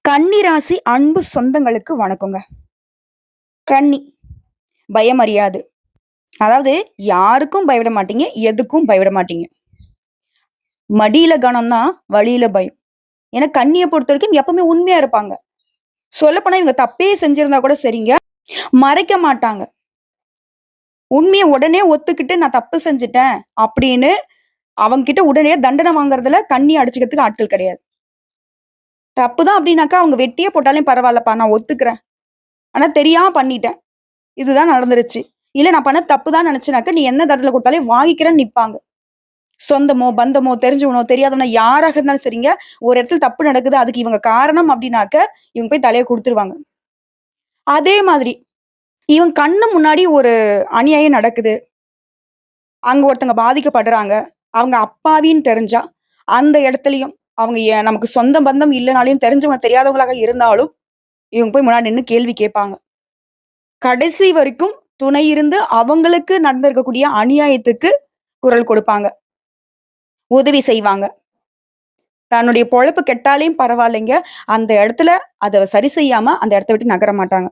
கன்னி ராசி அன்பு சொந்தங்களுக்கு வணக்கங்க. கன்னி பயம் அறியாது. அதாவது யாருக்கும் பயப்பட மாட்டீங்க. எதுக்கும் பயப்பட மாட்டீங்க. மடியில கனம் தான், வழியில பயம். ஏன்னா கன்னிய பொறுத்தவரைக்கும் எப்பவுமே உண்மையா இருப்பாங்க. சொல்லப்போனா இவங்க தப்பே செஞ்சிருந்தா கூட சரிங்க, மறைக்க மாட்டாங்க. உண்மைய உடனே ஒத்துக்கிட்டு நான் தப்பு செஞ்சுட்டேன் அப்படின்னு அவங்க கிட்ட உடனே தண்டனை வாங்குறதுல கண்ணி அடிச்சுக்கிறதுக்கு ஆட்கள் கிடையாது. தப்பு தான் அப்படின்னாக்கா அவங்க வெட்டியே போட்டாலும் பரவாயில்லப்பா நான் ஒத்துக்கிறேன். ஆனா தெரியாம பண்ணிட்டேன். இதுதான் நடந்துருச்சு. இல்ல நான் பண்ணது தப்பு தான் நெனச்சேனாக்க, நீ என்ன தண்டனை குடுத்தாலும் வாங்கிக்கிறேன்னு நிப்பாங்க. சொந்தமோ, பந்தமோ, தெரிஞ்சவனோ, தெரியாதவனோ யாராக இருந்தாலும் சரிங்க, ஒரு இடத்துல தப்பு நடக்குது, அதுக்கு இவங்க காரணம் அப்டின்னாக்க, இவங்க போய் தலைய குடுத்துருவாங்க. அதே மாதிரி, இவங்க கண்ணு முன்னாடி ஒரு அநியாயம் நடக்குது. அங்க ஒருத்தங்க பாதிக்கப்படுறாங்க. அவங்க அப்பாவின்னு தெரிஞ்சா, அந்த இடத்துலயும் அவங்க நமக்கு சொந்த பந்தம் இல்லனாலும் தெரிஞ்சவங்க, தெரியாதவங்களாக இருந்தாலும், இவங்க போய் முன்னாடி நின்னு கேள்வி கேட்பாங்க. கடைசி வரைக்கும் துணை இருந்து அவங்களுக்கு நடந்திருக்கக்கூடிய அநியாயத்துக்கு குரல் கொடுப்பாங்க. உதவி செய்வாங்க. தன்னுடைய பொழப்பு கெட்டாலும் பரவாயில்லைங்க. அந்த இடத்துல அத சரி செய்யாம அந்த இடத்த விட்டு நகர மாட்டாங்க.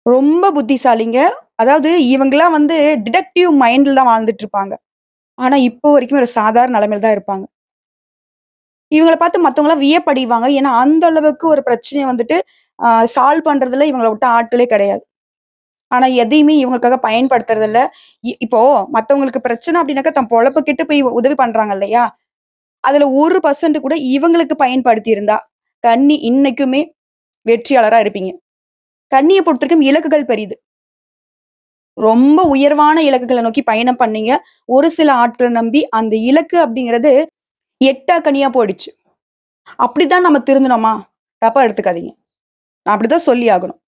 ரொம்ப புத்திசாலிங்க. அதாவது இவங்கலாம் வந்து டிடெக்டிவ் மைண்ட்ல தான் வாழ்ந்துட்டு இருப்பாங்க. ஆனா இப்போ வரைக்கும் ஒரு சாதாரண நிலைமையில தான் இருப்பாங்க. இவங்கள பார்த்து மத்தவங்கலாம் வியப்படைவாங்க. ஏன்னா அந்த அளவுக்கு ஒரு பிரச்சனைய வந்துட்டு சால்வ் பண்றதுல இவங்கள விட்ட ஆட்களே கிடையாது. ஆனா எதையுமே இவங்களுக்காக பயன்படுத்துறதில்ல. இப்போ மத்தவங்களுக்கு பிரச்சனை அப்டின்னாக்கா தன் பொழப்பு கெட்டு போய் உதவி பண்றாங்க இல்லையா? அதுல 1% கூட இவங்களுக்கு பயன்படுத்தி இருந்தா, கன்னி இன்னைக்குமே வெற்றியாளரா இருப்பீங்க. கன்னிய பொறுத்தவரைக்கும் இலக்குகள் பெரிது. ரொம்ப உயர்வான இலக்குகள நோக்கி பயணம் பண்ணீங்க. ஒரு சில ஆட்கள நம்பி அந்த இலக்கு அப்படிங்கிறது எட்டா கனியா போயிடுச்சு. அப்படித்தான் நம்ம திருந்துனோமா? தப்பா எடுத்துக்காதீங்க. நான் அப்படித்தான் சொல்லி ஆகணும்.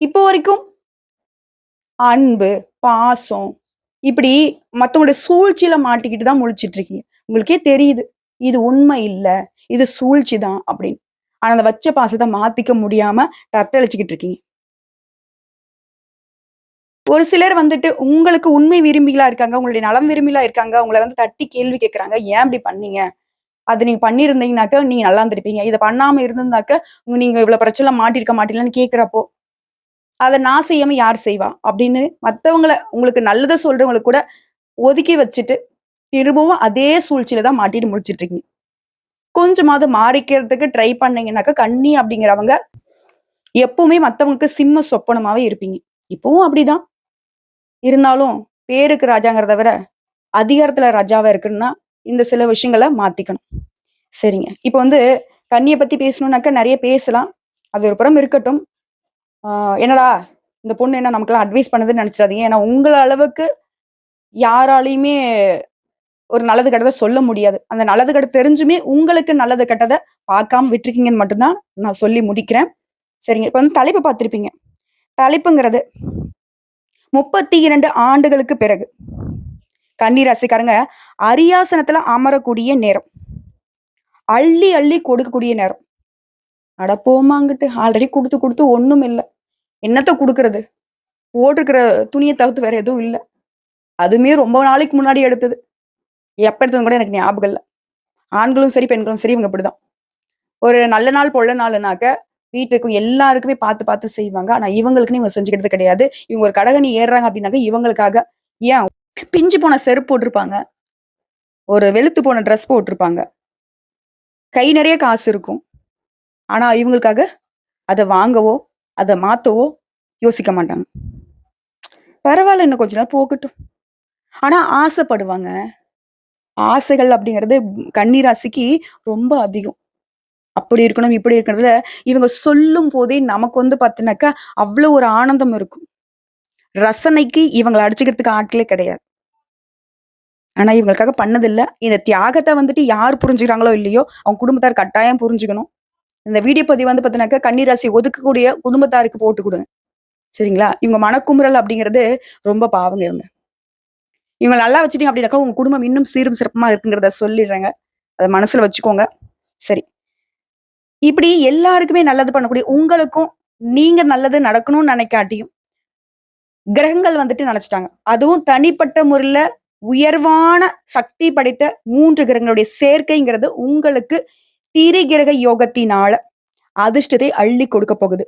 இப்போ வரைக்கும் அன்பு, பாசம் இப்படி மத்தவங்களுடைய சூழ்ச்சியில மாட்டிக்கிட்டு தான் முழிச்சுட்டு இருக்கீங்க. உங்களுக்கே தெரியுது. இது உண்மை இல்ல. இது சூழ்ச்சி தான் அப்படின்னு. ஆனா அந்த வச்ச பாசத்த மாத்திக்க முடியாம தத்தளிச்சுக்கிட்டு இருக்கீங்க. ஒரு சிலர் வந்துட்டு உங்களுக்கு உண்மை விரும்பிகளா இருக்காங்க. உங்களுடைய நலம் விரும்பிகளா இருக்காங்க. உங்கள வந்து தட்டி கேள்வி கேட்கறாங்க. ஏன் இப்படி பண்ணீங்க? அது நீங்க பண்ணியிருந்தீங்கனாக்க, நீங்க நல்லா இருந்திருப்பீங்க. இத பண்ணாம இருந்திருந்தாக்க, நீங்க இவ்வளவு பிரச்சனைல மாட்டியிருக்க மாட்டீங்களான்னு கேட்கிறப்போ, அத நான் செய்யாம யார் செய்வா? அப்படின்னு மத்தவங்கள உங்களுக்கு நல்லத சொல்றவங்களுக்கு கூட ஒதுக்கி வச்சுட்டு, திரும்பவும் அதே சூழ்ச்சியில தான் மாட்டிட்டு முழிச்சுட்டு இருக்கீங்க. கொஞ்சமாவது மாறிக்கிறதுக்கு ட்ரை பண்ணீங்கன்னாக்க, கன்னி அப்படிங்கிறவங்க எப்பவுமே மத்தவங்களுக்கு சிம்ம சொப்பனமாவே இருப்பீங்க. இப்பவும் அப்படிதான். இருந்தாலும் பேருக்கு ராஜாங்கிறத விட, அதிகாரத்துல ராஜாவா இருக்கணும்னா, இந்த சில விஷயங்கள மாத்திக்கணும். சரிங்க. இப்ப வந்து கன்னிய பத்தி பேசணும்னாக்க நெறைய பேசலாம். அது ஒரு புறம் இருக்கட்டும். ஆ என்னடா! இந்த பொண்ணு என்ன நமக்கெல்லாம் அட்வைஸ் பண்ணுதுன்னு நெனச்சிராதீங்க. ஏன்னா உங்கள அளவுக்கு யாராலயுமே ஒரு நல்லது கெட்டத சொல்ல முடியாது. அந்த நல்லது கெட்டது தெரிஞ்சுமே உங்களுக்கு நல்லது கெட்டத பார்க்காம விட்டுருக்கீங்கன்னு மட்டும் தான் நான் சொல்லி முடிக்கிறேன். சரிங்க. இப்ப வந்து தலைப்பு பார்த்திருப்பீங்க. தலைப்புங்கிறது 32 ஆண்டுகளுக்கு பிறகு கன்னி ராசிக்காரங்க அரியாசனத்துல அமரக்கூடிய நேரம். அள்ளி, அள்ளி கொடுக்கக்கூடிய நேரம். அட போம்மா அங்கிட்டு. ஆல்ரெடி குடுத்து, குடுத்து ஒண்ணும் இல்ல. என்னத்த குடுக்குறது? போட்டிருக்கிற துணிய தவிர்த்து வேற எதுவும் இல்ல. அதுவுமே ரொம்ப நாளைக்கு முன்னாடி எடுத்தது. எப்ப எடுத்ததுன்னு கூட எனக்கு ஞாபகம் இல்ல. ஆண்களும் சரி, பெண்களும் சரி இவங்க இப்படிதான். ஒரு நல்ல நாள், பொல்ல நாளுனாக்க வீட்ல இருக்கும் எல்லாருக்குமே பார்த்து, பார்த்து செய்வாங்க. ஆனா இவங்களுக்குன்னு இவங்க செஞ்சுக்கிட்டது கிடையாது. இவங்க ஒரு கடகண்ணி ஏறுறாங்க அப்படின்னாக்க இவங்களுக்காக ஏன் பிஞ்சு போன செருப்பு போட்டிருப்பாங்க. ஒரு வெளுத்து போன ட்ரெஸ் போட்டிருப்பாங்க. கை நெறைய காசு இருக்கும். ஆனா இவங்களுக்காக அத வாங்கவோ, அத மாத்தவோ யோசிக்க மாட்டாங்க. பரவால்ல இன்னும் கொஞ்ச நாள் போகட்டும். ஆனா ஆசைப்படுவாங்க. ஆசைகள் அப்படிங்கிறது கன்னி ராசிக்கு ரொம்ப அதிகம். அப்படி இருக்கணும், இப்படி இருக்கிறதுல இவங்க சொல்லும்போதே நமக்கு வந்து பார்த்தீனாக்கா, அவ்ளோ ஒரு ஆனந்தம் இருக்கும். ரசனைக்கு இவங்கள அடிச்சுக்கிறதுக்கு ஆட்களே கிடையாது. ஆனா இவங்களுக்காக பண்ணதில்ல. இந்த தியாகத்த வந்துட்டு யார் புரிஞ்சுக்கிறாங்களோ இல்லையோ, அவங்க குடும்பத்தார் கட்டாயம் புரிஞ்சுக்கணும். இந்த வீடியோ பதிவு வந்து பார்த்தீங்கன்னாக்கா, கன்னி ராசி ஒதுக்கக்கூடிய குடும்பத்தாருக்கு போட்டு குடுங்க. சரிங்களா? இவங்க மனக்குமுறல் அப்படிங்கிறது ரொம்ப பாவங்க இவங்க. இவங்கள நல்லா வச்சுட்டீங்க அப்படின்னாக்கா, உங்க குடும்பம் இன்னும் சீரும் சிறப்புமா இருக்குங்கிறத சொல்லிடுறேங்க. அத மனசுல வச்சுக்கோங்க. சரி. இப்படி எல்லாருக்குமே நல்லது பண்ணக்கூடிய உங்களுக்கும், நீங்க நல்லது நடக்கணும்னு நினைக்காட்டியும், கிரகங்கள் வந்துட்டு நினைச்சுட்டாங்க. அதுவும் தனிப்பட்ட முறையில உயர்வான சக்தி படைத்த 3 கிரகங்களுடைய சேர்க்கைங்கிறது உங்களுக்கு திரிகிரக யோகத்தினால அதிர்ஷ்டத்தை அள்ளி கொடுக்க போகுது.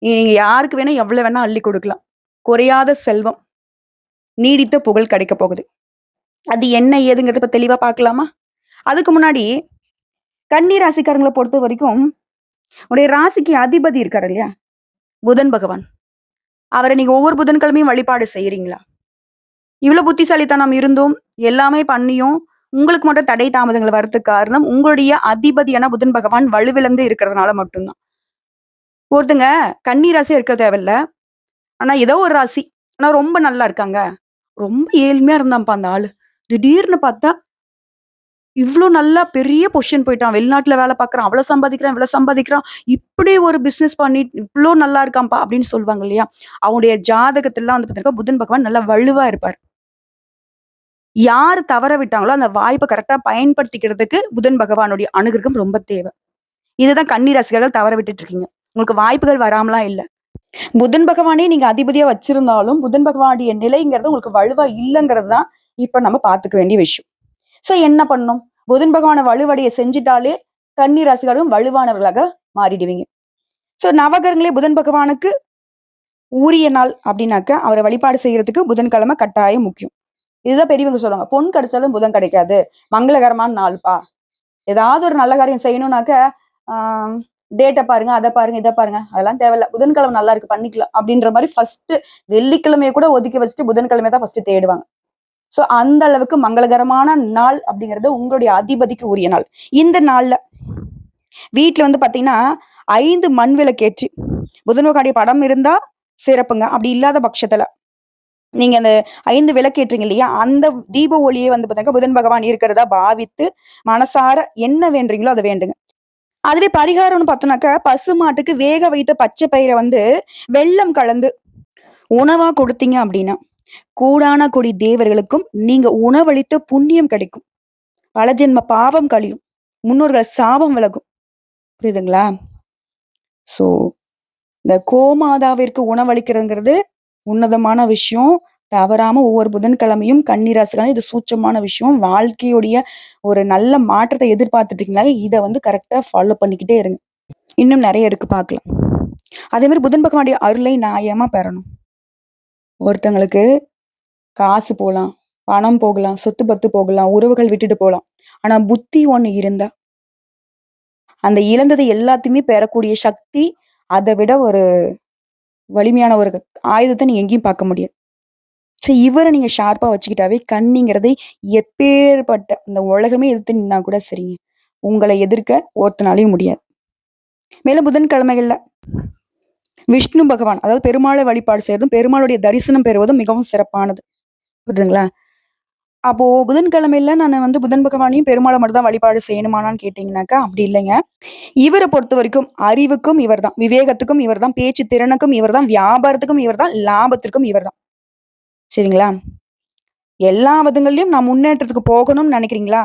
நீங்க யாருக்கு வேணா எவ்வளவு வேணா அள்ளி கொடுக்கலாம். குறையாத செல்வம், நீடித்த புகழ் கிடைக்க போகுது. அது என்ன ஏதுங்கிறத இப்ப தெளிவா பார்க்கலாமா? அதுக்கு முன்னாடி கன்னி ராசிக்காரங்கள பொறுத்த வரைக்கும், உடைய ராசிக்கு அதிபதி இருக்காரு இல்லையா? புதன் பகவான். அவர நீங்க ஒவ்வொரு புதன்கிழமையும் வழிபாடு செய்றீங்களா? இவ்ளோ புத்திசாலித்தனம் இருந்தும், எல்லாமே பண்ணியும், உங்களுக்கு மட்டும் தடை தாமதங்கள் வரதுக்கு காரணம், உங்களுடைய அதிபதியான புதன் பகவான் வலுவிழந்து இருக்கிறதுனால மட்டும் தான். ஒருத்தங்க கன்னி ராசியா இருக்க தேவையில்ல. ஆனா ஏதோ ஒரு ராசி. ஆனா ரொம்ப நல்லா இருக்காங்க. ரொம்ப ஏழ்மையா இருந்தான்ப்பா அந்த ஆளு. திடீர்னு பார்த்தா, இவ்ளோ நல்லா பெரிய பொசிஷன் போயிட்டான். வெளிநாட்டுல வேலை பார்க்குறான். அவ்வளோ சம்பாதிக்கிறான், இவ்வளோ சம்பாதிக்கிறான். இப்படி ஒரு பிசினஸ் பண்ணி இவ்ளோ நல்லா இருக்கான்ப்பா அப்படின்னு சொல்லுவாங்க இல்லையா? அவங்களுடைய ஜாதகத்திலலாம் வந்து பார்த்தீங்கன்னா, புதன் பகவான் நல்லா வலுவா இருப்பார். யாரு தவற விட்டாங்களோ, அந்த வாய்ப்ப கரெக்ட்டா பயன்படுத்திக்கிறதுக்கு புதன் பகவானுடைய அனுகிரகம் ரொம்ப தேவை. இதுதான் கன்னி ராசிக்காரர்கள் தவற விட்டுட்டு இருக்கீங்க. உங்களுக்கு வாய்ப்புகள் வராமலாம் இல்ல. புதன் பகவானே நீங்க அதிபதியா வச்சிருந்தாலும், புதன் பகவானுடைய நிலைங்கிறது உங்களுக்கு வலுவா இல்லங்கிறது தான் இப்ப நம்ம பார்த்துக்க வேண்டிய விஷயம். சோ என்ன பண்ணணும்? புதன் பகவான வலுவடைய செஞ்சுட்டாலே கன்னி ராசிக்காரரும் வலுவானவர்களாக மாறிடுவீங்க. சோ நவகிரகங்களே புதன் பகவானுக்கு உரிய நாள் அப்படின்னாக்க, அவர வழிபாடு செய்யறதுக்கு புதன்கிழமை கட்டாயம் முக்கியம். இதுதான் பெரியவங்க சொல்லுவாங்க. பொன் கிடைச்சாலும் புதன் கிடைக்காது. மங்களகரமான நாள்ப்பா. ஏதாவது ஒரு நல்ல காரியம் செய்யணும்னாக்க, ஆ டேட்ட பாருங்க, அத பாருங்க, இத பாருங்க. அதெல்லாம் தேவையில்ல. புதன்கிழமை நல்லா இருக்கு பண்ணிக்கலாம். அப்படின்ற மாரி ஃபர்ஸ்ட் வெள்ளிக்கிழமைய கூட ஒதுக்கி வச்சுட்டு புதன்கிழமை தான் ஃபர்ஸ்ட் தேடுவாங்க. சோ அந்த அளவுக்கு மங்களகரமான நாள் அப்படிங்கிறது உங்களுடைய அதிபதிக்கு உரிய நாள். இந்த நாள்ல வீட்ல வந்து பாத்தீங்கன்னா, 5 மண் விளக்கேற்றி புதன் பகவானுடைய படம் இருந்தா சிறப்புங்க. அப்படி இல்லாத பட்சத்துல நீங்க அந்த 5 விளக்கேற்றீங்க இல்லையா? அந்த தீப ஒளியே வந்து பாத்தீங்கன்னா, புதன் பகவான் இருக்கிறதா பாவித்து, மனசார என்ன வேண்டுறீங்களோ அத வேண்டுங்க. அதுவே பரிகாரம்னு பார்த்தோம்னாக்கா, பசு மாட்டுக்கு வேக வைத்த பச்சை பயிர வந்து வெல்லம் கலந்து உணவா கொடுத்தீங்க அப்படின்னா, கோடான கோடி தேவர்களுக்கும் நீங்க உணவளித்த புண்ணியம் கிடைக்கும். பல ஜென்ம பாவம் கழியும். முன்னோர்கள் சாபம் விலகும். புரியுதுங்களா? ஸோ, இந்த கோமாதாவிற்கு உணவளிக்கிறதுங்கிறது உன்னதமான விஷயம். தவறாம ஒவ்வொரு புதன்கிழமையும் கன்னி ராசிக்காரங்க இது சூட்சமான விஷயம். வாழ்க்கையுடைய ஒரு நல்ல மாற்றத்த எதிர்பார்த்துட்டு இருக்கீங்களா, இத வந்து கரெக்ட்டா ஃபாலோ பண்ணிக்கிட்டே இருங்க. இன்னும் நெறைய இருக்கு பார்க்கலாம். அதே மாரி புதன் பகவானுடைய அருளை நியாயமா பெறணும். ஒருத்தங்களுக்கு காசு போலாம், பணம் போகலாம், சொத்து பத்து போகலாம், உறவுகள் விட்டுட்டு போலாம். ஆனா புத்தி ஒண்ணு இருந்தா, அந்த இழந்தது எல்லாத்தையுமே பெறக்கூடிய சக்தி, அத விட ஒரு வலிமையான ஒரு ஆயுதத்த நீங்க எங்கேயும் பார்க்க முடியாது. இவர நீங்க ஷார்ப்பா வச்சுக்கிட்டாவே, கன்னிங்கிறதை எப்பேர்ப்பட்ட இந்த உலகமே எதிர்த்து நின்னா கூட சரிங்க. உங்கள எதிர்க்க ஒருத்தனாலயும் முடியாது. மேலும் புதன்கிழமைகள்ல விஷ்ணு பகவான், அதாவது பெருமாளை வழிபாடு செய்றதும், பெருமாளுடைய தரிசனம் பெறுவதும் மிகவும் சிறப்பானது. புரியுதுங்களா? அப்போ புதன்கிழமையில நானு வந்து புதன் பகவானையும், பெருமாள மட்டும் தான் வழிபாடு செய்யணுமான்னு கேட்டீங்கன்னாக்கா, அப்படி இல்லைங்க. இவர பொறுத்தவரைக்கும் அறிவுக்கும் இவர்தான், விவேகத்துக்கும் இவர்தான், பேச்சு திறனுக்கும் இவர்தான், வியாபாரத்துக்கும் இவர்தான், லாபத்திற்கும் இவர்தான். சரிங்களா? எல்லா விதங்கள்லயும் நான் முன்னேற்றத்துக்கு போகணும்னு நெனைக்கிறீங்களா?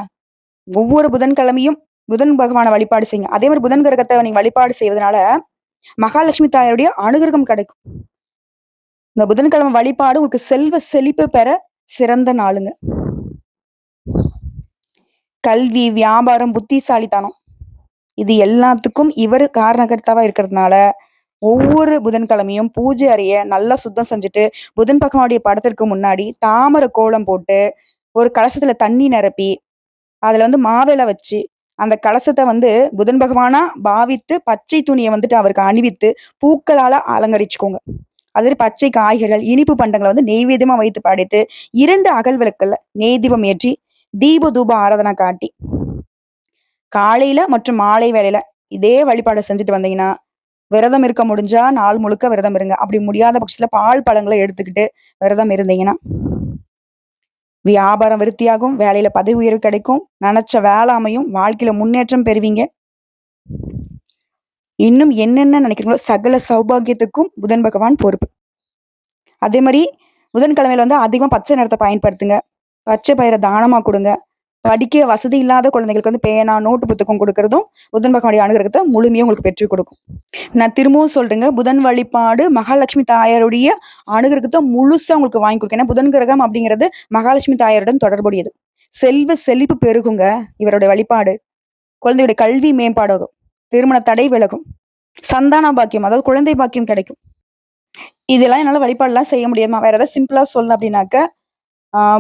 ஒவ்வொரு புதன்கிழமையும் புதன் பகவான வழிபாடு செய்யுங்க. அதே மாரி புதன் கிரகத்த நீங்க வழிபாடு செய்வதனால, மகாலட்சுமி தாயாருடைய அனுகிரகம் கிடைக்கும். இந்த புதன்கிழமை வழிபாடு உங்களுக்கு செல்வ செழிப்பு பெற சிறந்த நாளுங்க. கல்வி, வியாபாரம், புத்திசாலித்தனம் இது எல்லாத்துக்கும் இவரு காரணகர்த்தாவா இருக்கிறதுனால, ஒவ்வொரு புதன்கிழமையும் பூஜை அறைய நல்லா சுத்தம் செஞ்சுட்டு, புதன் பகவானுடைய படத்திற்கு முன்னாடி தாமர கோலம் போட்டு, ஒரு கலசத்துல தண்ணி நிரப்பி, அதுல வந்து மாவிலை வச்சு, அந்த கலசத்த வந்து புதன் பகவானா பாவித்து, பச்சை துணிய வந்துட்டு அவருக்கு அணிவித்து, பூக்களால அலங்கரிச்சுக்கோங்க. அது மாரி பச்சை காய்கறிகள், இனிப்பு பண்டங்கள வந்து நெய்வேத்தியமா வைத்து படைத்து, 2 அகல் விளக்குல நெய் தீபம் ஏற்றி, தீப தூப ஆராதனை காட்டி, காலையில மற்றும் மாலை வேளையில இதே வழிபாட செஞ்சுட்டு வந்தீங்கன்னா, விரதம் இருக்க முடிஞ்சா நாள் முழுக்க விரதம் இருங்க. அப்படி முடியாத பட்சத்துல பால், பழங்கள எடுத்துக்கிட்டு விரதம் இருந்தீங்கன்னா, வியாபாரம் விருத்தியாகும், வேலையில பதவி உயர்வு கிடைக்கும், நெனச்ச வேலை அமையும், வாழ்க்கையில முன்னேற்றம் பெறுவீங்க. இன்னும் என்னென்ன நினைக்கிறீங்களோ சகல சௌபாக்கியத்துக்கும் புதன் பகவான் பொறுப்பு. அதே மாரி புதன்கிழமையில வந்து அதிகமா பச்சை நிறத்த பயன்படுத்துங்க. பச்சை பயிர தானமா குடுங்க. படிக்க வசதி இல்லாத குழந்தைகளுக்கு வந்து பேனா, நோட்டு புத்தகம் குடுக்குறதும் புதன் பகவானுடைய அனுகிரகத்த முழுமையா உங்களுக்கு பெற்றுக் கொடுக்கும். நான் திரும்பவும் சொல்றேங்க, புதன் வழிபாடு மகாலட்சுமி தாயாருடைய அனுகிரகத்த முழுசா உங்களுக்கு வாங்கி குடுக்கும். ஏன்னா புதன் கிரகம் அப்படிங்கிறது மகாலட்சுமி தாயாருடன் தொடர்புடையது. செல்வ செழிப்பு பெருகுங்க இவருடைய வழிபாடு. குழந்தையுடைய கல்வி மேம்பாடாகும். திருமண தடை விலகும். சந்தான பாக்கியம், அதாவது குழந்தை பாக்கியம் கிடைக்கும். இதெல்லாம் என்னால வழிபாடுலாம் செய்ய முடியுமா? வேற ஏதாவது சிம்பிளா சொல்லணும் அப்படின்னாக்க,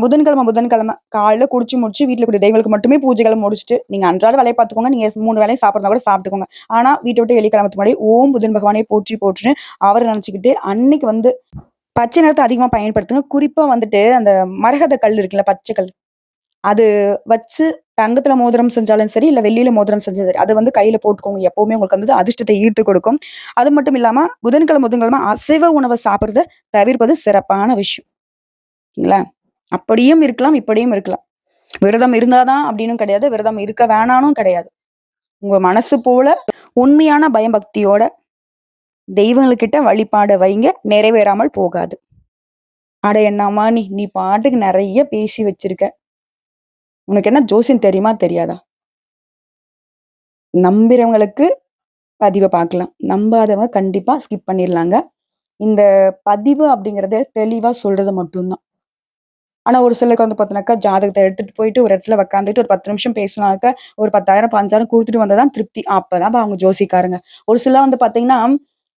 புதன்கிழமை காலைல குடிச்சு முடிச்சு வீட்ல இருக்கக்கூடிய தெய்வங்களுக்கு மட்டுமே பூஜைகள முடிச்சுட்டு, நீங்க அன்றாட வேலைய பார்த்துக்கோங்க. நீங்க 3 வேளையும் சாப்பிடுறதா கூட சாப்பிட்டுக்கோங்க. ஆனா வீட்ட விட்டு வெளிய கிளம்புறதுக்கு முன்னாடி ஓம் புதன் பகவானே போற்றி போற்றுன்னு அவர நினைச்சுக்கிட்டு, அன்னைக்கு வந்து பச்சை நிறத்த அதிகமா பயன்படுத்துங்க. குறிப்பா வந்துட்டு அந்த மரகத கல் இருக்குல்ல, பச்சை கல். அது வச்சு தங்கத்துல மோதிரம் செஞ்சாலும் சரி, இல்ல வெள்ளியில மோதிரம் செஞ்சாலும் சரி, அத வந்து கையில போட்டுக்கோங்க. எப்பவுமே உங்களுக்கு வந்து அதிர்ஷ்டத்தை ஈர்த்து கொடுக்கும். அது மட்டும் இல்லாம புதன்கிழமை அசைவ உணவ சாப்பிடுறத தவிர்ப்பது சிறப்பான விஷயம். இல்ல? அப்படியும் இருக்கலாம், இப்படியும் இருக்கலாம். விரதம் இருந்தா தான் அப்படின்னும் கிடையாது. விரதம் இருக்க வேணானும் கிடையாது. உங்க மனசு போல உண்மையான பயபக்தியோட தெய்வங்கள்கிட்ட வழிபாட வைங்க. நிறைவேறாமல் போகாது. அட என்னம்மா நீ! நீ பாட்டுக்கு நெறைய பேசி வச்சிருக்க. உனக்கு என்ன ஜோசியம் தெரியுமா? தெரியாதா? நம்புறவங்களுக்கு பதிவ பார்க்கலாம். நம்பாதவங்க கண்டிப்பா ஸ்கிப் பண்ணிர்லாங்க. இந்த பதிவு அப்படிங்கிறது தெளிவா சொல்றது மட்டும் தான். ஆனா ஒரு சிலருக்கு வந்து பார்த்தீங்கன்னாக்கா, ஜாதகத்த எடுத்துட்டு போயிட்டு ஒரு இடத்துல உட்காந்துட்டு ஒரு 10 நிமிஷம் பேசினாக்க, ஒரு 10,000, 15,000 குடுத்துட்டு வந்தா தான் திருப்தி. அப்பதான் அவங்க ஜோசியக்காரங்க. ஒரு சிலர் வந்து பார்த்தீங்கன்னா,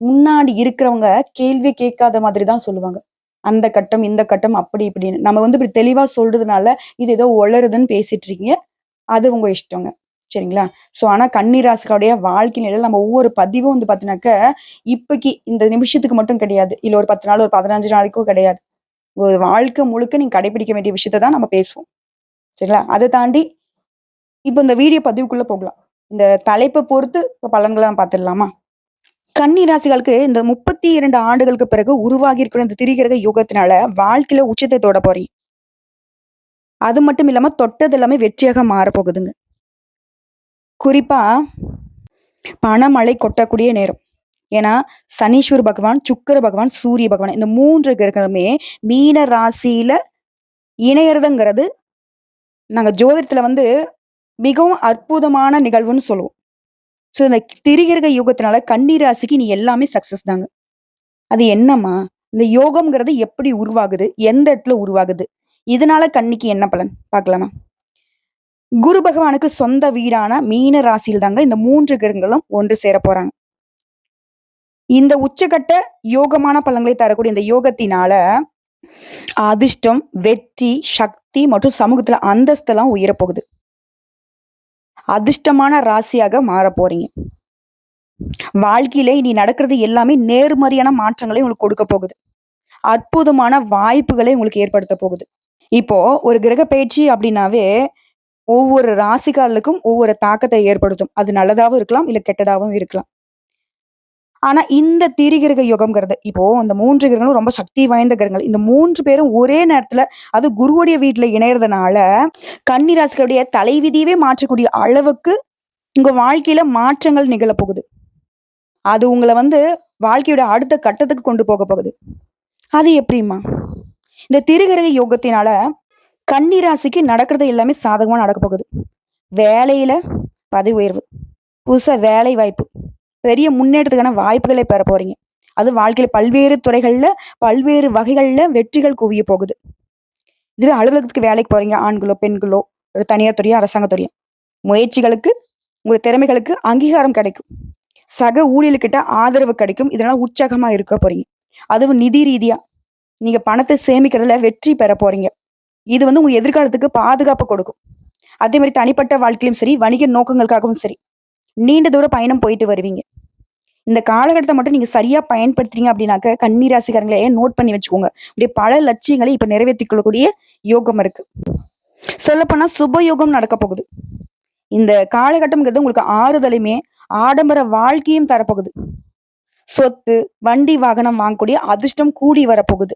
முன்னாடி இருக்கிறவங்க கேள்வி கேட்காத மாதிரி தான் சொல்லுவாங்க. அந்த கட்டம், இந்த கட்டம் அப்படி இப்படின்னு. நம்ம வந்து இப்படி தெளிவா சொல்றதுனால, இது ஏதோ ஒளறுதுன்னு பேசிட்டு இருக்கீங்க. அது உங்க இஷ்டங்க. சரிங்களா? ஆனா கன்னி ராசிக்காருடைய வாழ்க்கை நிலையில நம்ம ஒவ்வொரு பதிவும் வந்து பார்த்தீங்கன்னாக்க, இப்பைக்கு இந்த நிமிஷத்துக்கு மட்டும் கிடையாது. இல்ல ஒரு 10 நாள், ஒரு 15 நாளைக்கோ கிடையாது. ஒரு வாழ்க்கை முழுக்க நீங்க கடைபிடிக்க வேண்டிய விஷயத்த தான் நம்ம பேசுவோம். சரிங்களா? அத தாண்டி இப்ப இந்த வீடியோ பதிவுக்குள்ள போகலாம். இந்த தலைப்ப பொறுத்து இப்ப பலன்கள நம்ம பார்த்துடலாமா? கன்னி ராசிகளுக்கு இந்த 32 ஆண்டுகளுக்கு பிறகு உருவாகி இருக்கிற இந்த திரிகிரக யோகத்தினால வாழ்க்கையில உச்சத்தை தொட போறீங்க. அது மட்டும் இல்லாம தொட்டது எல்லாமே வெற்றியாக மாறப்போகுதுங்க. குறிப்பா பணமழை கொட்டக்கூடிய நேரம். ஏன்னா, சனீஸ்வர பகவான், சுக்கிர பகவான், சூரிய பகவான் இந்த 3 கிரகமே மீன ராசியில இணையறதுங்கிறது நாங்க ஜோதிடத்துல வந்து மிகவும் அற்புதமான நிகழ்வுன்னு சொல்லுவோம். இந்த திரிகிரக யோகத்தினால கன்னி ராசிக்கு இனி எல்லாமே சக்சஸ் தாங்க. அது என்னம்மா? இந்த யோகம்ங்கிறது எப்படி உருவாகுது? எந்த இடத்துல உருவாகுது? இதனால கன்னிக்கு என்ன பலன்? பார்க்கலாமா? குரு பகவானுக்கு சொந்த வீடான மீன ராசியில் தாங்க இந்த 3 கிரகங்களும் ஒன்று சேரப் போறாங்க. இந்த உச்சகட்ட யோகமான பலன்களை தரக்கூடிய இந்த யோகத்தினால அதிர்ஷ்டம், வெற்றி, சக்தி மற்றும் சமூகத்துல அந்தஸ்தெல்லாம் உயரப்போகுது. அதிர்ஷ்டமான ராசியாக மாறப் போறீங்க. வாழ்க்கையில இனி நடக்கிறது எல்லாமே நேர்மறையான மாற்றங்களை உங்களுக்கு கொடுக்க போகுது. அற்புதமான வாய்ப்புகளை உங்களுக்கு ஏற்படுத்த போகுது. இப்போ ஒரு கிரக பயிற்சி அப்படின்னாவே ஒவ்வொரு ராசிக்காரர்களுக்கும் ஒவ்வொரு தாக்கத்தை ஏற்படுத்தும். அது நல்லதாவும் இருக்கலாம், இல்ல கெட்டதாவும் இருக்கலாம். ஆனா இந்த திரிகிரக யுகம்ங்கிறது இப்போ அந்த 3 கிரகங்களும் ரொம்ப சக்தி வாய்ந்த கிரகங்கள். இந்த 3 பேரும் ஒரே நேரத்துல அது குருவுடைய வீட்ல இணையறதுனால, கன்னி ராசிகளுடைய தலைவிதியவே மாற்றக்கூடிய அளவுக்கு உங்க வாழ்க்கையில மாற்றங்கள் நிகழப் போகுது. அது உங்கள வந்து வாழ்க்கையோட அடுத்த கட்டத்துக்கு கொண்டு போக போகுது. அது எப்படிம்மா? இந்த திரிகிரக யோகத்தினால கன்னி ராசிக்கு நடக்கிறது எல்லாமே சாதகமா நடக்கப் போகுது. வேலையில பதவி உயர்வு, புதுசா வேலை வாய்ப்பு, பெரிய முன்னேற்றத்துக்கான வாய்ப்புகளை பெற போறீங்க. அது வாழ்க்கையில பல்வேறு துறைகள்ல, பல்வேறு வகைகள்ல வெற்றிகள் குவிய போகுது. இதுவே அலுவலகத்துக்கு வேலைக்கு போறீங்க, ஆண்களோ, பெண்களோ, ஒரு தனியார் துறையோ, அரசாங்க துறையோ, முயற்சிகளுக்கு, உங்க திறமைகளுக்கு அங்கீகாரம் கிடைக்கும். சக ஊழியர்கிட்ட ஆதரவு கிடைக்கும். இதனால உற்சாகமா இருக்க போறீங்க. அதுவும் நிதி ரீதியா நீங்க பணத்தை சேமிக்கிறதுல வெற்றி பெற போறீங்க. இது வந்து உங்க எதிர்காலத்துக்கு பாதுகாப்பு கொடுக்கும். அதே மாதிரி தனிப்பட்ட வாழ்க்கையிலும் சரி, வணிக நோக்கங்களுக்காகவும் சரி, நீண்ட தூர பயணம் போயிட்டு வருவீங்க. இந்த காலகட்டத்தை மட்டும் நீங்க சரியா பயன்படுத்துறீங்க அப்படின்னாக்க, கன்னி ராசிக்காரங்களே நோட் பண்ணி வச்சுக்கோங்க. இப்படி பல லட்சியங்களை இப்ப நிறைவேற்றிக் கொள்ளக்கூடிய யோகம் இருக்கு. சொல்லப்போனா சுபயோகம் நடக்க போகுது. இந்த காலகட்டம்ங்கிறது உங்களுக்கு ஆறுதலையுமே, ஆடம்பர வாழ்க்கையும் தரப்போகுது. சொத்து, வண்டி, வாகனம் வாங்கக்கூடிய அதிர்ஷ்டம் கூடி வரப்போகுது.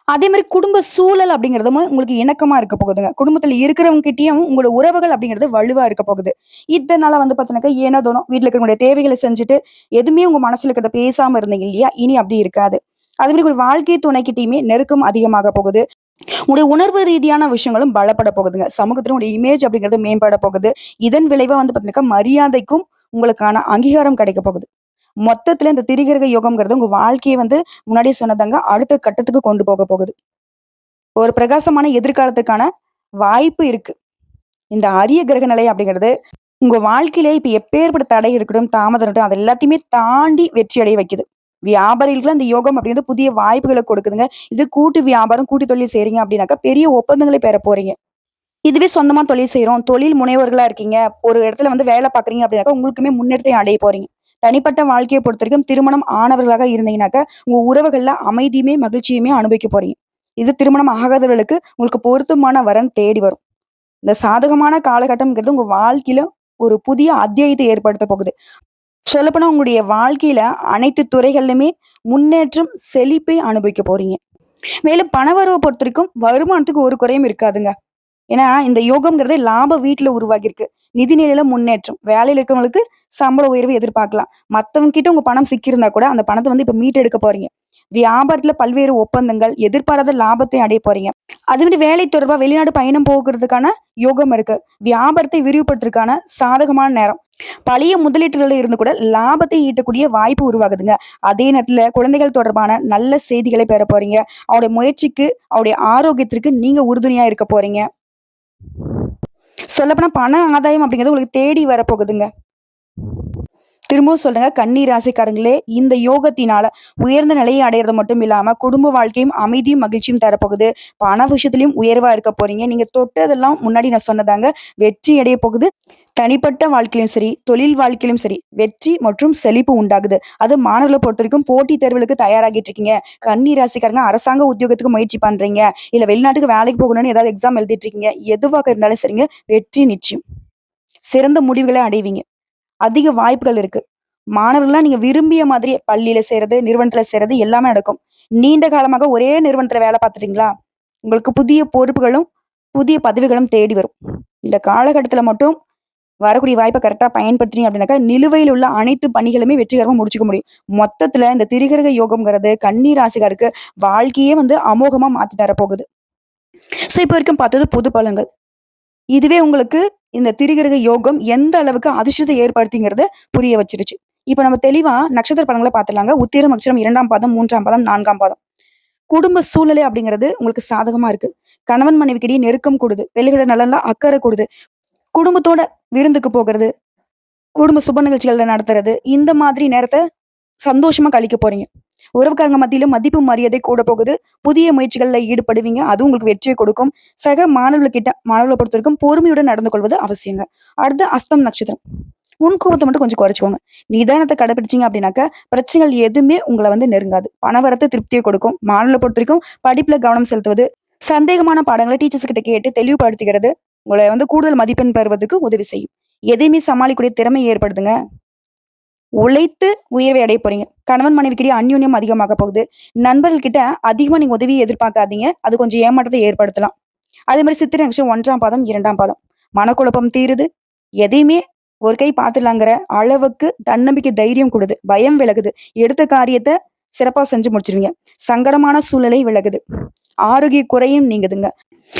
அதே மாரி குடும்ப சூழல் அப்படிங்கிறதும் உங்களுக்கு இணக்கமா இருக்க போகுதுங்க. குடும்பத்துல இருக்கிறவங்க கிட்டயும் உங்களோட உறவுகள் அப்படிங்கிறது வலுவா இருக்க போகுது. இதனால வந்து பார்த்தீங்கன்னாக்கா, ஏனோ தானோ வீட்ல இருக்கவங்களுடைய தேவைகள செஞ்சுட்டு, எதுவுமே உங்க மனசுல இருக்கிறத பேசாம இருந்தீங்க இல்லையா? இனி அப்படி இருக்காது. அதே மாரி ஒரு வாழ்க்கை துணைக்கிட்டயுமே நெருக்கம் அதிகமாக போகுது. உங்களுடைய உணர்வு ரீதியான விஷயங்களும் பலப்பட போகுதுங்க. சமூகத்துல உங்களுடைய இமேஜ் அப்படிங்கிறது மேம்பட போகுது. இதன் விளைவா வந்து பார்த்தீங்கன்னாக்கா, மரியாதைக்கும் உங்களுக்கான அங்கீகாரம் கிடைக்க போகுது. மொத்தத்துல இந்த திரிகிரக யோகம்ங்கிறது உங்க வாழ்க்கைய வந்து முன்னாடியே சொன்னதாங்க, அடுத்த கட்டத்துக்கு கொண்டு போக போகுது. ஒரு பிரகாசமான எதிர்காலத்துக்கான வாய்ப்பு இருக்கு. இந்த அரிய கிரக நிலை அப்படிங்கிறது உங்க வாழ்க்கையில இப்ப எப்பேற்பட்ட தடை இருக்கட்டும், தாமதம் இருக்கட்டும், அது எல்லாத்தையுமே தாண்டி வெற்றி அடைய வைக்குது. வியாபாரிகளுக்குலாம் இந்த யோகம் அப்படிங்கிறது புதிய வாய்ப்புகள கொடுக்குதுங்க. இது கூட்டு வியாபாரம், கூட்டு தொழில் செய்றீங்க அப்படின்னாக்கா, பெரிய ஒப்பந்தங்களை பெற போறீங்க. இதுவே சொந்தமா தொழில் செய்றோம், தொழில் முனைவோர்களா இருக்கீங்க, ஒரு இடத்துல வந்து வேலை பார்க்குறீங்க அப்படின்னாக்கா, உங்களுக்குமே முன்னேற்றத்தை அடைய போறீங்க. தனிப்பட்ட வாழ்க்கைய பொறுத்தவரைக்கும் திருமணம் ஆனவர்களாக இருந்தீங்கன்னாக்கா, உங்க உறவுகள்ல அமைதியுமே, மகிழ்ச்சியுமே அனுபவிக்க போறீங்க. இது திருமணம் ஆகாதவர்களுக்கு உங்களுக்கு பொருத்தமான வரன் தேடி வரும். இந்த சாதகமான காலகட்டம்ங்கிறது உங்க வாழ்க்கையில ஒரு புதிய அத்தியாயத்தை ஏற்படுத்த போகுது. சொல்லப்போனா உங்களுடைய வாழ்க்கையில அனைத்து துறைகள்லயுமே முன்னேற்றம், செழிப்பை அனுபவிக்க போறீங்க. மேலும் பணவரவ பொறுத்தவரைக்கும் வருமானத்துக்கு ஒரு குறையும் இருக்காதுங்க. ஏன்னா, இந்த யோகம்ங்கிறது லாப வீட்ல உருவாகியிருக்கு. நிதி நிலையில முன்னேற்றம். வேலையில இருக்கிறவங்களுக்கு சம்பள உயர்வு எதிர்பார்க்கலாம். மத்தவங்க கிட்ட உங்க பணம் சிக்கியிருந்தா கூட, அந்த பணத்த வந்து இப்ப மீட்டெடுக்க போறீங்க. வியாபாரத்துல பல்வேறு ஒப்பந்தங்கள், எதிர்பாராத லாபத்தை அடைய போறீங்க. அது வந்து வேலை தொடர்பா வெளிநாடு பயணம் போகுறதுக்கான யோகம் இருக்கு. வியாபாரத்தை விரிவுபடுத்துறதுக்கான சாதகமான நேரம். பழைய முதலீட்டுகள்ல இருந்து கூட லாபத்தை ஈட்டக்கூடிய வாய்ப்பு உருவாகுதுங்க. அதே நேரத்துல குழந்தைகள் தொடர்பான நல்ல செய்திகளை பெற போறீங்க. அவருடைய முயற்சிக்கு, அவருடைய ஆரோக்கியத்திற்கு நீங்க உறுதுணையா இருக்க போறீங்க. சொல்லப்போனா பண ஆதாயம் அப்படிங்கிறது உங்களுக்கு தேடி வரப்போகுதுங்க. திரும்பவும் சொல்றேங்க, கன்னி ராசிக்காரங்களே, இந்த யோகத்தினால உயர்ந்த நிலையை அடையறது மட்டும் இல்லாம, குடும்ப வாழ்க்கையும் அமைதியும், மகிழ்ச்சியும் தரப்போகுது. பண விஷயத்திலயும் உயர்வா இருக்க போறீங்க. நீங்க தொட்டதெல்லாம் முன்னாடி நான் சொன்னதாங்க, வெற்றி அடைய போகுது. தனிப்பட்ட வாழ்க்கையிலும் சரி, தொழில் வாழ்க்கையிலும் சரி, வெற்றி மற்றும் செழிப்பு உண்டாகுது. அது மாணவர்கள பொறுத்தவரைக்கும் போட்டித் தேர்வுகளுக்கு தயாராகிட்டு இருக்கீங்க. கன்னி ராசிக்காரங்க அரசாங்க உத்தியோகத்துக்கு முயற்சி பண்றீங்க. இல்ல வெளிநாட்டுக்கு வேலைக்கு போகணும்னு ஏதாவது எக்ஸாம் எழுதிட்டு இருக்கீங்க. எதுவாக இருந்தாலும் சரிங்க, வெற்றி நிச்சயம். சிறந்த முடிவுகள அடைவீங்க. அதிக வாய்ப்புகள் இருக்கு. மாணவர்கள்லாம் நீங்க விரும்பிய மாதிரி பள்ளியில சேர்றது, நிறுவனத்துல சேர்றது எல்லாமே நடக்கும். நீண்ட காலமாக ஒரே நிறுவனத்துல வேலை பார்த்துட்டீங்களா? உங்களுக்கு புதிய பொறுப்புகளும், புதிய பதவிகளும் தேடி வரும். இந்த காலகட்டத்துல மட்டும் வரக்கூடிய வாய்ப்ப கரெக்ட்டா பயன்படுத்தினீங்க அப்படின்னாக்கா, நிலுவையில் உள்ள அனைத்து பணிகளுமே வெற்றிகரமா முடிச்சுக்க முடியும். மொத்தத்துல இந்த திரிகிரக யோகம்ங்கிறது கன்னி ராசிக்காருக்கு வாழ்க்கையே வந்து அமோகமா மாத்தி தரப்போகுது. இப்ப வரைக்கும் பார்த்தது பொது பலன்கள். இதுவே உங்களுக்கு இந்த திரிகிரக யோகம் எந்த அளவுக்கு அதிர்ஷ்டத்தை ஏற்படுத்திங்கிறத புரிய வச்சுருச்சு. இப்ப நம்ம தெளிவா நட்சத்திர பலன்கள பார்த்துடலாங்க. உத்திரம் நட்சத்திரம் 2ஆம் பாதம், 3ஆம் பாதம், 4ஆம் பாதம். குடும்ப சூழ்நிலை அப்படிங்கிறது உங்களுக்கு சாதகமா இருக்கு. கணவன் மனைவிக்கிடையே நெருக்கம் கூடுது. பிள்ளைகளோட நலன்ல அக்கறை கூடுது. குடும்பத்தோட விருந்துக்கு போகுறது, குடும்ப சுப நிகழ்ச்சிகள்ல நடத்துறது, இந்த மாதிரி நேரத்த சந்தோஷமா கழிக்க போறீங்க. உறவுக்காரங்க மத்தியில மதிப்பு, மரியாதை கூட போகுது. புதிய முயற்சிகள்ல ஈடுபடுவீங்க. அது உங்களுக்கு வெற்றிய கொடுக்கும். சக மாணவர்கள பொறுத்தவரைக்கும் பொறுமையுடன் நடந்து கொள்வது அவசியங்க. அடுத்து அஸ்தம் நட்சத்திரம். முன்கோபத்த மட்டும் கொஞ்சம் குறைச்சுக்கோங்க. நிதானத்த கடைபிடிச்சீங்க அப்படின்னாக்க, பிரச்சனைகள் எதுவுமே உங்கள வந்து நெருங்காது. பணவரத்து திருப்திய கொடுக்கும். மாணவர்கள பொறுத்தவரைக்கும் படிப்புல கவனம் செலுத்துவது, சந்தேகமான பாடங்கள டீச்சர்ஸ் கிட்ட கேட்டு தெளிவுபடுத்திக்கிறது, உங்கள வந்து கூடுதல் மதிப்பெண் பெறுவதற்கு உதவி செய்யும். எதையுமே சமாளிக்கக்கூடிய திறமை ஏற்படுதுங்க. உழைத்து உயர்வை அடைய போறீங்க. கணவன் மனைவிக்கிடையே அந்யோன்யம் அதிகமாக போகுது. நண்பர்கள் கிட்ட அதிகமா நீங்க உதவிய எதிர்பார்க்காதீங்க. அது கொஞ்சம் ஏமாற்றத்தை ஏற்படுத்தலாம். அதே மாரி சித்திரை நட்சத்திரம் 1ஆம் பாதம், 2ஆம் பாதம். மனக்குழப்பம் தீருது. எதையுமே ஒரு கை பார்த்துடலாங்கிற அளவுக்கு தன்னம்பிக்கை, தைரியம் கூடுது. பயம் விலகுது. எடுத்த காரியத்த சிறப்பா செஞ்சு முடிச்சுருவீங்க. சங்கடமான சூழ்நிலை விலகுது. ஆரோக்கிய குறையும் நீங்குதுங்க.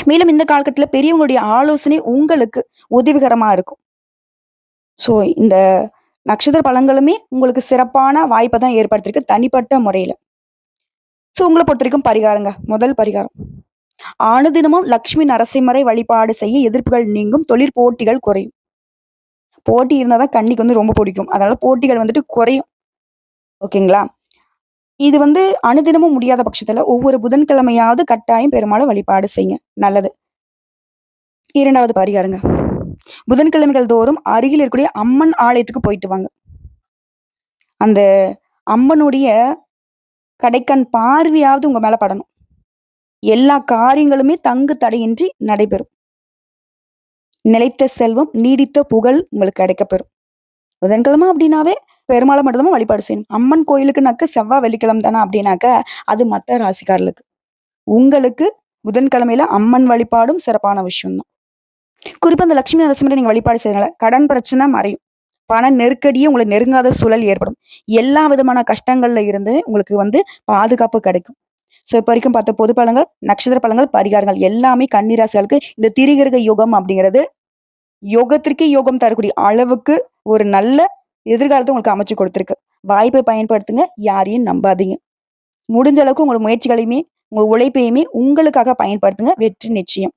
மேலும் இந்த காலகட்டத்தில பெரியவங்களுடைய ஆலோசனை உங்களுக்கு உதவிகரமா இருக்கும். ஸோ இந்த நட்சத்திர பலன்களுமே உங்களுக்கு சிறப்பான வாய்ப்ப தான் ஏற்படுத்தியிருக்கு தனிப்பட்ட முறையில. உங்கள பொறுத்தவரைக்கும் பரிகாரங்க. முதல் பரிகாரம். அனுதினமும் லட்சுமி நரசிம்மரை வழிபாடு செய்ய எதிர்ப்புகள் நீங்கும். தொழிற் போட்டிகள் குறையும். போட்டி இருந்தா தான் கன்னிக்கு வந்து ரொம்ப பிடிக்கும். அதனால போட்டிகள் வந்துட்டு குறையும். ஓகேங்களா? இது வந்து அனுதினமும் முடியாத பட்சத்துல ஒவ்வொரு புதன்கிழமையாவது கட்டாயம் பெருமாள வழிபாடு செய்யுங்க. நல்லது. 2வது பரிகாரங்க. புதன்கிழமைகள் தோறும் அருகில் இருக்கக்கூடிய அம்மன் ஆலயத்துக்கு போயிட்டு வாங்க. அந்த அம்மனுடைய கடைக்கண் பார்வையாவது உங்க மேல படணும். எல்லா காரியங்களுமே தங்கு தடையின்றி நடைபெறும். நிலைத்த செல்வம், நீடித்த புகழ் உங்களுக்கு கிடைக்கப்பெறும். புதன்கிழமை அப்படின்னாவே பெருமாள மட்டும் தான் வழிபாடு செய்யணும். அம்மன் கோயிலுக்குனாக்க செவ்வா, வெள்ளிக்கிழமை தானே அப்படின்னாக்க, அது மத்த ராசிக்காரர்களுக்கு. உங்களுக்கு புதன்கிழமையில அம்மன் வழிபாடும் சிறப்பான விஷயம் தான். குறிப்பா இந்த லட்சுமி நரசிம்மரை நீங்க வழிபாடு செய்றதுனால, கடன் பிரச்சனை மறையும். பண நெருக்கடியே உங்கள நெருங்காத சூழல் ஏற்படும். எல்லா விதமான கஷ்டங்கள்ல இருந்து உங்களுக்கு வந்து பாதுகாப்பு கிடைக்கும். இப்ப வரைக்கும் பார்த்த பொது பலன்கள், நட்சத்திர பலன்கள், பரிகாரங்கள் எல்லாமே கன்னி ராசிகளுக்கு இந்த திரிகிரக யோகம் அப்படிங்கிறது, யோகத்திற்கே யோகம் தரக்கூடிய அளவுக்கு ஒரு நல்ல எதிர்காலத்த உங்களுக்கு அமைச்சு கொடுத்திருக்கு. வாய்ப்பை பயன்படுத்துங்க. யாரையும் நம்பாதீங்க. முடிஞ்ச அளவுக்கு உங்களோட முயற்சிகளையுமே, உங்க உழைப்பையுமே உங்களுக்காக பயன்படுத்துங்க. வெற்றி நிச்சயம்.